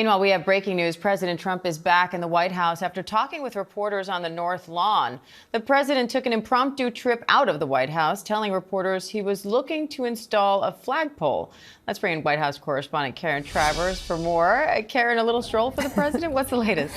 Meanwhile, we have breaking news. President Trump is back in the White House after talking with reporters on the North Lawn. The president took an impromptu trip out of the White House, telling reporters he was looking to install a flagpole. Let's bring in White House correspondent Karen Travers for more. Karen, a little stroll for the president? What's the latest?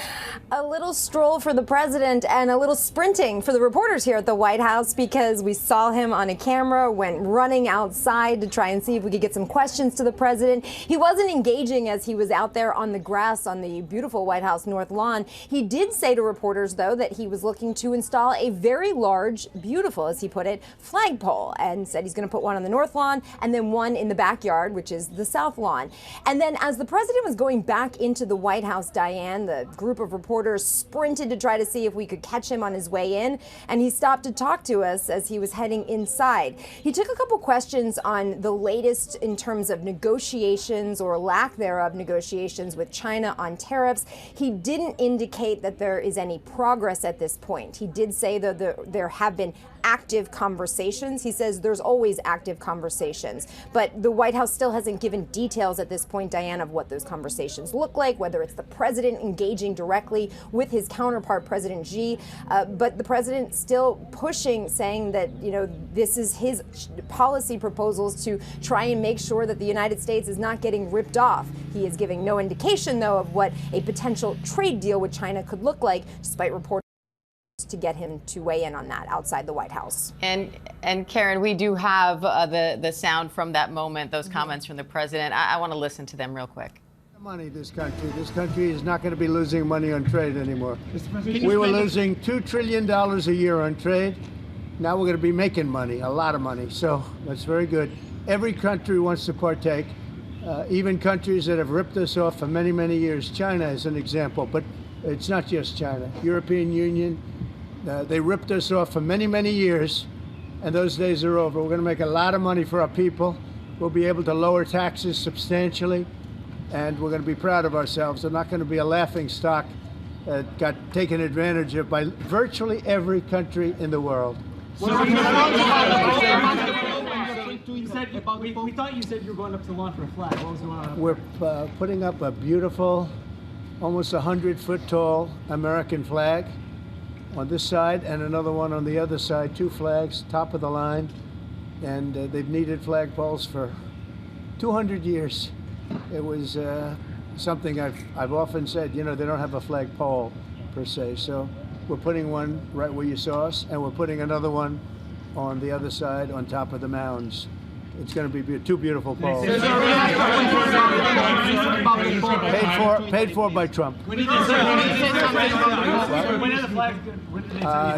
A little stroll for the president and a little sprinting for the reporters here at the White House, because we saw him on a camera, went running outside to try and see if we could get some questions to the president. He wasn't engaging as he was out there on the grass on the beautiful White House North Lawn. He did say to reporters, though, that he was looking to install a very large, beautiful, as he put it, flagpole, and said he's going to put one on the North Lawn and then one in the backyard, which is the South Lawn. And then as the president was going back into the White House, Diane, the group of reporters sprinted to try to see if we could catch him on his way in, and he stopped to talk to us as he was heading inside. He took a couple questions on the latest in terms of negotiations or lack thereof negotiations with China on tariffs. He didn't indicate that there is any progress at this point. He did say that there have been active conversations. He says there's always active conversations, but the White House still hasn't given details at this point, Diane, of what those conversations look like, whether it's the president engaging directly with his counterpart, President Xi, but the president still pushing, saying that, you know, this is his policy proposals to try and make sure that the United States is not getting ripped off. He is giving no indication, though, of what a potential trade deal with China could look like, despite reports to get him to weigh in on that outside the White House. And Karen, we do have the sound from that moment, those comments from the president. I want to listen to them real quick. Money, this country is not going to be losing money on trade anymore. We were losing $2 trillion a year on trade. Now we're going to be making money, a lot of money. So that's very good. Every country wants to partake, even countries that have ripped us off for many, many years. China is an example, but it's not just China. European Union, they ripped us off for many, many years, and those days are over. We're going to make a lot of money for our people. We'll be able to lower taxes substantially, and we're going to be proud of ourselves. They're not going to be a laughing stock that got taken advantage of by virtually every country in the world. We thought you said you were going up to the lawn for a flag. What was going on? We're putting up a beautiful, almost 100-foot tall American flag on this side and another one on the other side, 2 flags, top of the line. And they've needed flagpoles for 200 years. It was something I've often said, you know, they don't have a flagpole per se. So we're putting one right where you saw us, and we're putting another one on the other side on top of the mounds. It's going to be 2 beautiful poles. Paid for by Trump.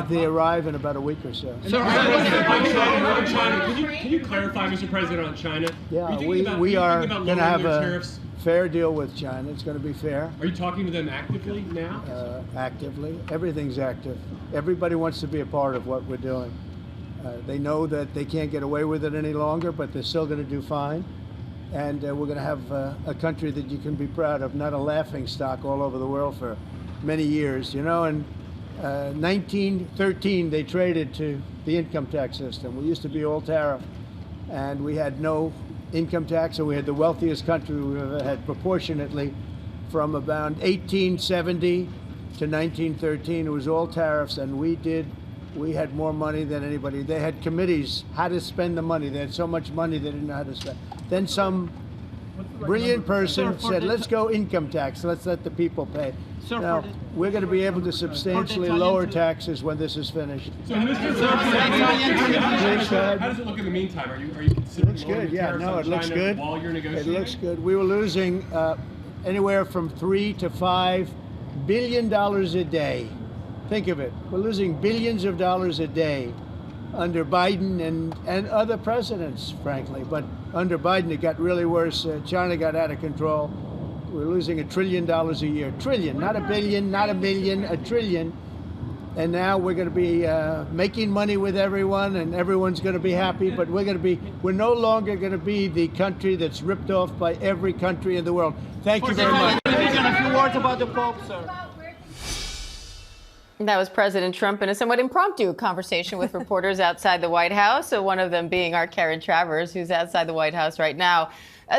They arrive in about a week or so. Can you clarify, Mr. President, on China? Yeah, we are going to have a fair deal with China. It's going to be fair. Are you talking to them actively now? Actively. Everything's active. Everybody wants to be a part of what we're doing. They know that they can't get away with it any longer, but they're still going to do fine. And we're going to have a country that you can be proud of, not a laughing stock all over the world for many years. You know, in 1913, they traded to the income tax system. We used to be all tariff, and we had no income tax, and we had the wealthiest country we've ever had proportionately. From about 1870 to 1913, it was all tariffs, and we had more money than anybody. They had committees how to spend the money. They had so much money they didn't know how to spend. Then some brilliant person said, let's go income tax. Let's let the people pay. Now, we're going to be able to substantially lower taxes when this is finished. So, how does it look in the meantime? Are you considering? It looks good, yeah. No, it looks good. While you're negotiating? It looks good. We were losing anywhere from $3 to $5 billion a day. Think of it. We're losing billions of dollars a day under Biden and other presidents, frankly. But under Biden, it got really worse. China got out of control. We're losing $1 trillion a year. Trillion, not a billion, not a million, $1 trillion. And now we're going to be making money with everyone, and everyone's going to be happy. But we're no longer going to be the country that's ripped off by every country in the world. Thank you very much. A few words about the Pope, sir. That was President Trump in a somewhat impromptu conversation with reporters outside the White House. So one of them being our Karen Travers, who's outside the White House right now.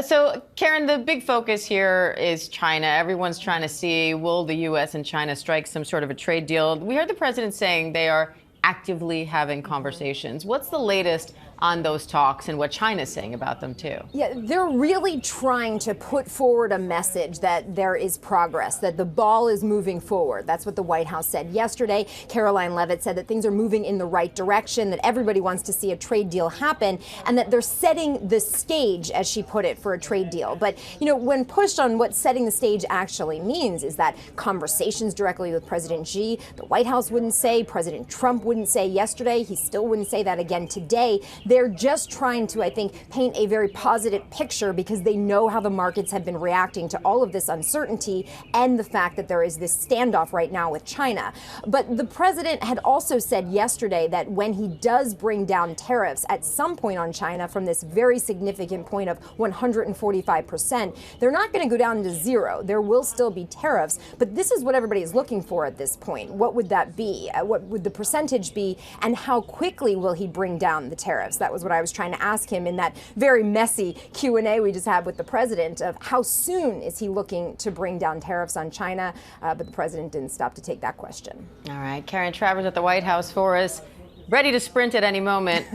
So, Karen, the big focus here is China. Everyone's trying to see, will the U.S. and China strike some sort of a trade deal? We heard the president saying they are actively having conversations. What's the latest on those talks and what China's saying about them, too? Yeah, they're really trying to put forward a message that there is progress, that the ball is moving forward. That's what the White House said yesterday. Caroline Leavitt said that things are moving in the right direction, that everybody wants to see a trade deal happen, and that they're setting the stage, as she put it, for a trade deal. But, you know, when pushed on what setting the stage actually means, is that conversations directly with President Xi, the White House wouldn't say, President Trump wouldn't say yesterday, he still wouldn't say that again today. They're just trying to, I think, paint a very positive picture because they know how the markets have been reacting to all of this uncertainty and the fact that there is this standoff right now with China. But the president had also said yesterday that when he does bring down tariffs at some point on China from this very significant point of 145%, they're not going to go down to zero. There will still be tariffs, but this is what everybody is looking for at this point. What would that be? What would the percentage be? And how quickly will he bring down the tariffs? That was what I was trying to ask him in that very messy Q&A we just had with the president of how soon is he looking to bring down tariffs on China? But the president didn't stop to take that question. All right, Karen Travers at the White House for us, ready to sprint at any moment.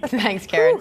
Thanks, Karen.